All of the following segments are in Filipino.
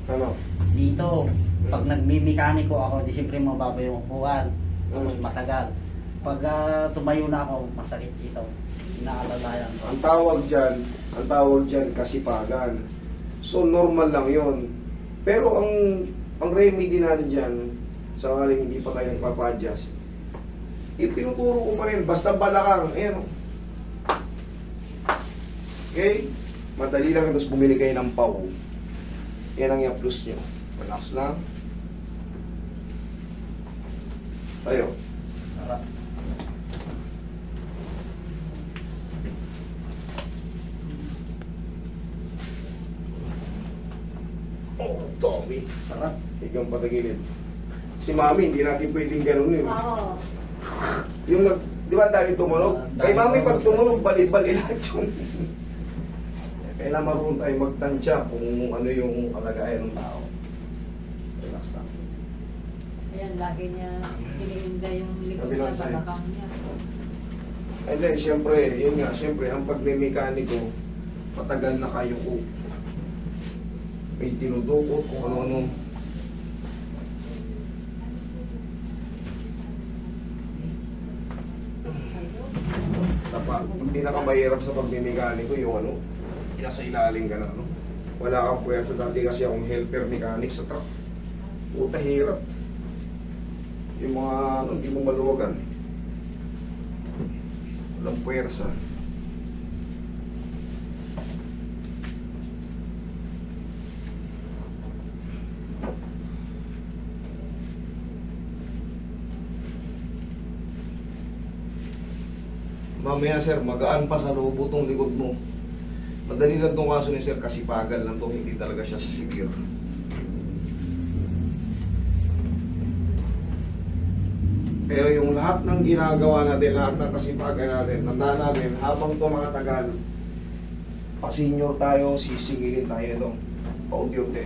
Ano? Dito, pag nagmi-mekaniko ako, di siyempre mababa yung upuan. Tapos matagal. Pag tumayo na ako, masakit dito. Inaalalayan ko. Ang tawag dyan kasipagan. So normal lang yon. Pero ang remedy natin dyan, sakaling hindi pa tayo nagpapa-adjust, tinuturo ko pa rin, basta balakang, ayan. Okay? Madali lang, tapos bumili kayo ng pau. Yan ang i-plus nyo. Relax lang. Tayo. Sarap. Oh, Tommy. Sarap. Ikaw patagilid. Si Mami, hindi natin pwedeng ganun yun. Oo. Yung di ba dahil tumunog? Kay Mami, pag tumunog, bali-bali lahat yung... Kailangan marunong tayo magtansya kung ano yung kalagayan ng tao. Relax lang. Ayan, lagi niya iniinda yung likod Kabilang niya, side. balakang niya. And then, siyempre, yun nga, siyempre, ang pagme-mekaniko, matagal na kayo ko. May tinudukot kung ano-ano. Ang pinakamahirap sa pagme-mekaniko, yung ano, nasa ilalim ka na, ano. Wala kang puwersa. Dati kasi akong helper mechanic sa truck. Puta, hirap. Yung mga, ano, hindi mo maluwagan. Walang puwersa. Mamaya sir, magaan pa sa loob tong likod mo. Madali lang tong kaso ni sir kasi pagal lang to, hindi talaga siya severe. Pero yung lahat ng ginagawa natin, lahat ng kasipagan natin, tandaan natin, habang tumatagal, pa-senior tayo, sisingilin tayo nito. Paunti-unti.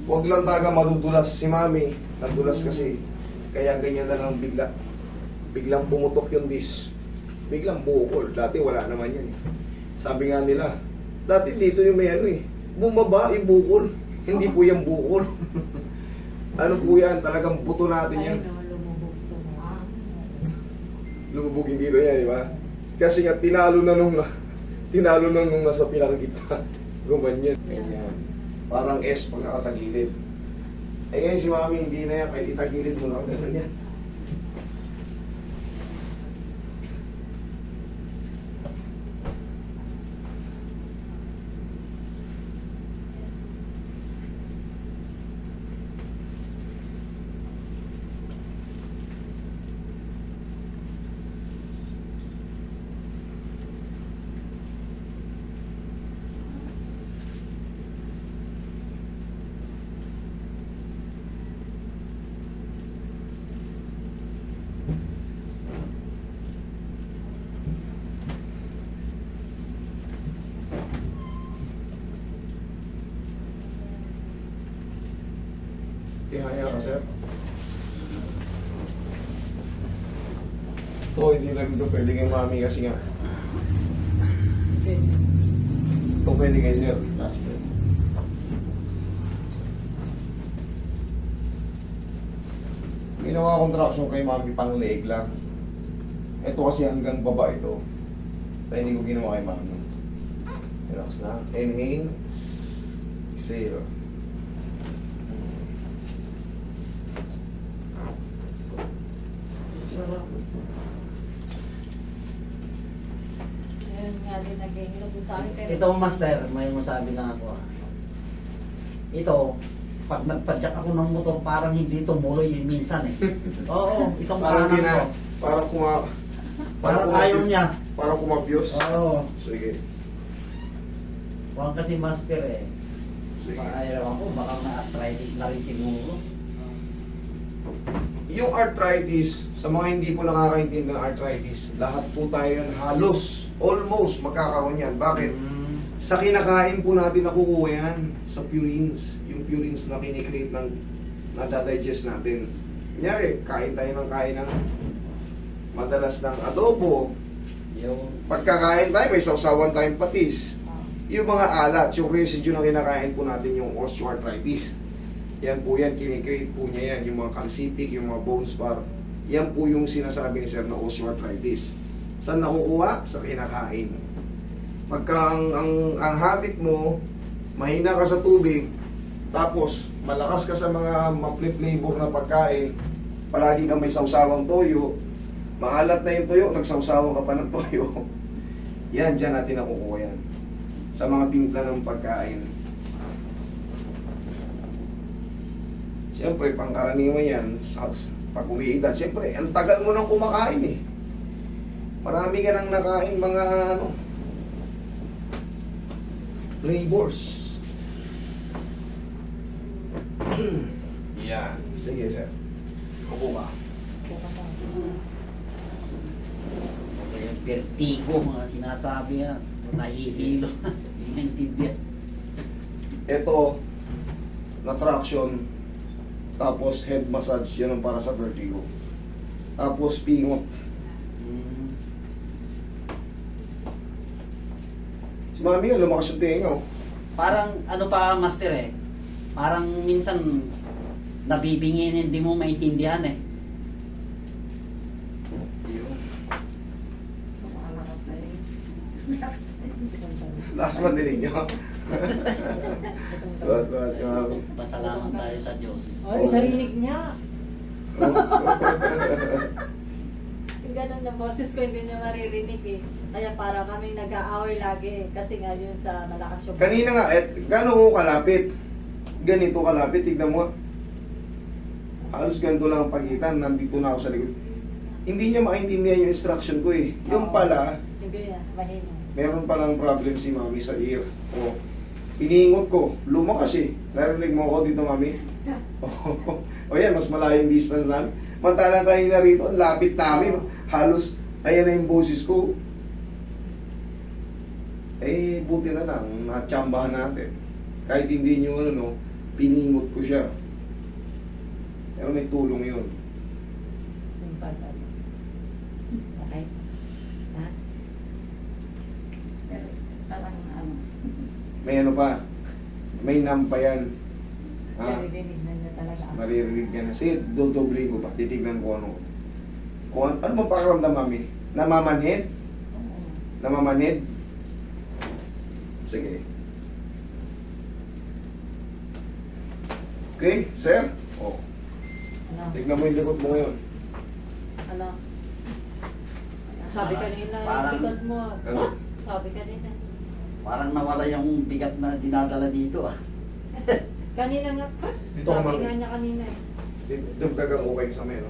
Huwag lang talaga madudulas. Si Mami, nadulas kasi. Kaya ganyan na lang bigla. Biglang pumutok yung disc. Biglang bukol. Dati wala naman yan eh. Sabi nga nila, dati dito yung may ano eh. Bumaba yung bukol. Hindi po yung bukol. Ano po yan? Talagang buto natin yan. Ay, no, lumubog to mo. Lumubog yung dito yan, di ba? Kasi nga, tinalo na nung nasa pinakagitna. Gumanyan. Ganyan. Parang S pag nakatagilid. Eh ngayon si Mami, hindi na yan. Kahit itagilid mo na, ganun yan. Tihaya ka, sir. Ito, hindi lang ito pwede kay Mami kasi nga. Ito pwede kay sir. Ginawa contraction kay Mami pang leeg lang. Ito kasi hanggang baba ito. Kaya hindi ko ginawa kay Mami. Relax na. Inhale. Exhale. Sarap. Ayan nga din nag-ihilog sa akin. Pero Ito, master, may masabi lang ako. Ito, pag nagpadyak ako ng motor, parang hindi tumuloy minsan eh. Oo, itong Parang kanan ko. Parang Ayaw niya. Parang kumabiyos. Oo. Sige. Huwag kasi master eh. Sige. Ayaw ako, baka na-arthritis na rin siguro. Yung arthritis, sa mga hindi po nakakaintindi ng arthritis, lahat po tayo yan halos, almost magkakaroon yan. Bakit? Sa kinakain po natin nakukuha yan, sa purines. Yung purines na kinikreate ng nadadigest natin. Kunyari, kain tayo ng madalas ng adobo. Yung Pagkakain tayo, may sausawan tayong patis. Yung mga alat, yung residue na kinakain po natin yung osteoarthritis. Yan po yan, kinikreate po niya yan, yung mga calcific, yung mga bone spar. Yan po yung sinasabi ni sir na osteoarthritis. Saan nakukuha? Sa kinakain. Pagka ang habit mo, mahina ka sa tubig, tapos malakas ka sa mga ma-flavor na pagkain, palagi ka may sawsawang toyo, maalat na yung toyo, nagsawsawan ka pa ng toyo. Yan, dyan natin nakukuha yan. Sa mga timpla ng pagkain. Siyempre, pangkaraniwan yan, pag umiidad, siyempre, ang tagal mo nang kumakain eh. Marami ka nang nakain mga flavors. Yan. Sige, sir. Upo ka. Kaya vertigo, mga sinasabi yan. Nahihilo. Hindi naintindihan. Ito, na traction, tapos head massage, yan ang para sa vertigo. Tapos pingot. Mm. Si mami nga, lumakas yung tenga. Oh. Parang ano pa, master eh. Parang minsan nabibingin, hindi mo maintindihan eh. Malakas na yun. Malakas na yun. Last one din niyo. Tuwa si mami. Pasalamat tayo sa Diyos. Ay, narinig niya. Yung ganun na boses ko, hindi niya maririnig eh. Kaya para kaming nag-aaway lagi eh. Kasi nga yun sa malakas yung... Kanina nga, gano'n ko kalapit? Ganito kalapit, tignan mo. Halos ganito lang ang pagitan, nandito na ako sa likod. Hindi niya maintindihan yung instruction ko eh. Yung pala, Hindi yan, mahina. meron palang problem si mami sa ear. O, iniingot ko, lumakas eh. Narinig mo ako dito, mami? O yan, mas malayo yung distance namin. Mantalang kanina rito, ang lapit namin. Halos, ayan na yung boses ko. Eh, buti na lang, natsambahan natin. Kahit hindi nyo ano, no, piningot ko siya. Pero may tulong yun. Yung pag- Okay? Ha? Pero parang ano. May ano pa, may nampa yan. Ha? Narinig na niya talaga. Maririnig ka na. Sige, dodoblihin ko pa. Titignan ko ano. Kung ano bang pakiramdam, mami? Namamanhid? Oo. Namamanhid? Sige. Okay, sir? O, Ano? tignan mo yung likod mo ngayon. Ano? Sabi kanina, Parang- yung likod mo. Ano? Sabi kanina. Parang nawala yung bigat na dinadala dito ah. Kanina nga, Dito ka, sabi mami. nga niya kanina eh. Dagdagang okay sa may, no?